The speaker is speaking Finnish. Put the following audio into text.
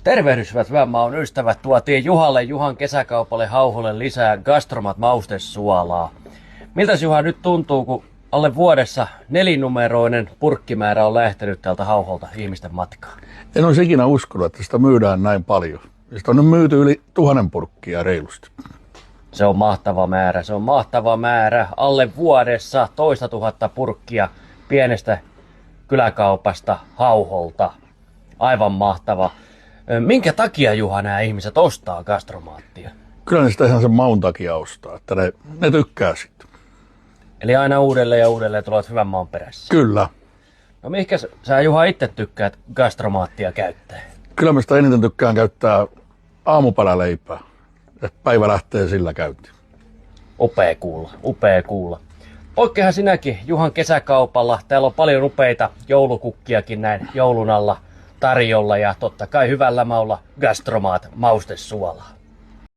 Tervehdys, hyvät hyvän maun ystävät. Tuotiin Juhan kesäkaupalle Hauholle lisää Gastromat maustesuolaa. Miltäs Juha nyt tuntuu, kun alle vuodessa 4-numeroinen purkkimäärä on lähtenyt täältä Hauholta ihmisten matkaan? En olisi ikinä uskonut, että sitä myydään näin paljon. Sitä on nyt myyty yli 1000 purkkia reilusti. Se on mahtava määrä, se on mahtava määrä. Alle vuodessa 200 purkkia pienestä kyläkaupasta Hauholta. Aivan mahtava. Minkä takia, Juha, nämä ihmiset ostaa Gastromaattia? Kyllä ne sitä ihan sen maun takia ostaa, että ne tykkää siitä. Eli aina uudelleen ja uudelleen tulevat hyvän maun perässä. Kyllä. No mihinkä sä, Juha, itse tykkäät Gastromaattia käyttää? Kyllä mä sitä eniten tykkään käyttää aamupäläleipää. Että päivä lähtee sillä käyntiin. Upea kuulla, upea kuulla. Oikeinhan sinäkin Juhan kesäkaupalla. Täällä on paljon upeita joulukukkiakin näin joulun alla tarjolla ja totta kai hyvällä maulla Gastromaat maustesuolaa.